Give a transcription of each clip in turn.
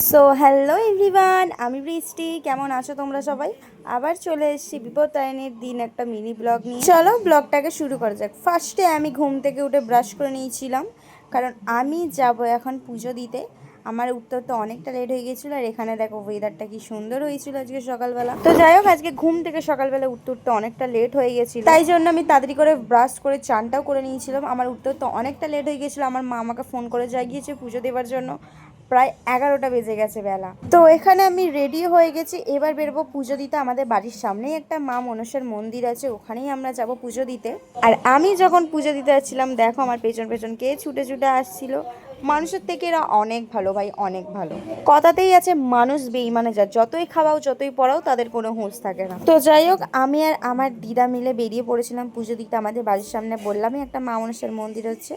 So hello everyone, আমি বৃষ্টি। কেমন আছো তোমরা সবাই? আবার চলে এসেছি বিপত্তারিণীর দিন একটা মিনি ব্লগ নিয়ে। চলো ব্লগটাকে শুরু করা যাক। ফার্স্টে আমি ঘুম থেকে উঠে ব্রাশ করে নিয়েছিলাম, কারণ আমি যাব এখন পুজো দিতে। আমার উত্তর তো অনেকটা লেট হয়ে গেছিলো, আর এখানে দেখো ওয়েদারটা কি সুন্দর হয়েছিল আজকে সকালবেলা। তো যাই হোক, আজকে ঘুম থেকে সকালবেলা উঠতে উঠতে অনেকটা লেট হয়ে গেছিলো, তাই জন্য আমি তাড়াতাড়ি করে ব্রাশ করে চানটাও করে নিয়েছিলাম। আমার উঠতে তো অনেকটা লেট হয়ে গেছিলো। আমার মা আমাকে ফোন করে জাগিয়েছে পুজো দেওয়ার জন্য। প্রায় 11টা বেজে গেছে বেলা। তো এখানে আমি রেডি হয়ে গেছি, এবার বেরোবো পুজো দিতে। আমাদের বাড়ির সামনেই একটা মা মনসার মন্দির আছে, ওখানেই আমরা যাব পুজো দিতে। আর আমি যখন পুজো দিতে যাচ্ছিলাম, দেখো আমার পেছন পেছন কে ছুটে ছুটে আসছিল। মানুষের থেকে এরা অনেক ভালো ভাই, অনেক ভালো। কথাতেই আছে মানুষ বেইমানে, যা যতই খাওয়াও যতই পড়াও তাদের কোনো হুঁশ থাকে না। তো যাই হোক, আমি আর আমার দিদা মিলে বেরিয়ে পড়েছিলাম পুজো দিতে। আমাদের বাড়ির সামনে বললামই একটা মা মনসার মন্দির হচ্ছে।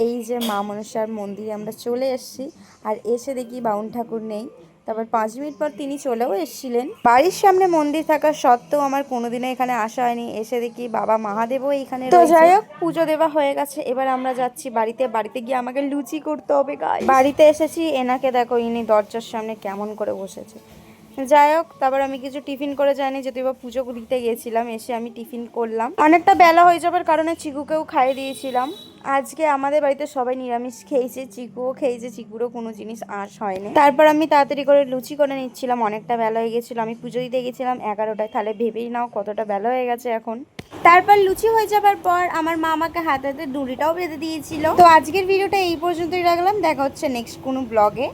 এই যে মা মনসার মন্দিরে আমরা চলে এসেছি, আর এসে দেখি বাউন ঠাকুর নেই। তারপর 5 মিনিট পর তিনি চলেও এসেছিলেন। বাড়ির সামনে মন্দির থাকা সত্ত্বেও আমার কোনোদিনও এখানে আসা হয়নি। এসে দেখি বাবা মহাদেবও এইখানে রয়েছে। তো যাই হোক, পুজো দেওয়া হয়ে গেছে, এবার আমরা যাচ্ছি বাড়িতে। বাড়িতে গিয়ে আমাকে লুচি করতে হবে গাইস। বাড়িতে এসেছি, এনাকে দেখো ইনি দরজার সামনে কেমন করে বসেছে। যাই হোক, তারপর আমি কিছু টিফিন করে যাইনি, যদিও বা পুজো দিতে গেছিলাম। এসে আমি টিফিন করলাম, অনেকটা বেলা হয়ে যাবার কারণে চিকুকেও খাইয়ে দিয়েছিলাম। আজকে আমাদের বাড়িতে সবাই নিরামিষ খেয়েছে, চিকুও খেয়েছে, চিকুরও কোনো জিনিস আঁশ হয়নি। তারপর আমি তাড়াতাড়ি করে লুচি করে নিচ্ছিলাম, অনেকটা বেলা হয়ে গেছিলো। আমি পুজো দিতে গেছিলাম 11টায়, তাহলে ভেবেই নাও কতটা বেলা হয়ে গেছে এখন। তারপর লুচি হয়ে যাবার পর আমার মা আমাকে হাতে হাতে দড়িটাও বেঁধে দিয়েছিল। তো আজকের ভিডিওটা এই পর্যন্তই রাখলাম, দেখা হচ্ছে নেক্সট কোনো ব্লগে।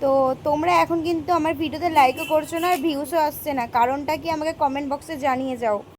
তো তোমরা এখন কিন্তু আমার ভিডিওতে লাইকও করছো না, আর ভিউসও আসছে না, কারণটা কি আমাকে কমেন্ট বক্সে জানিয়ে যাও।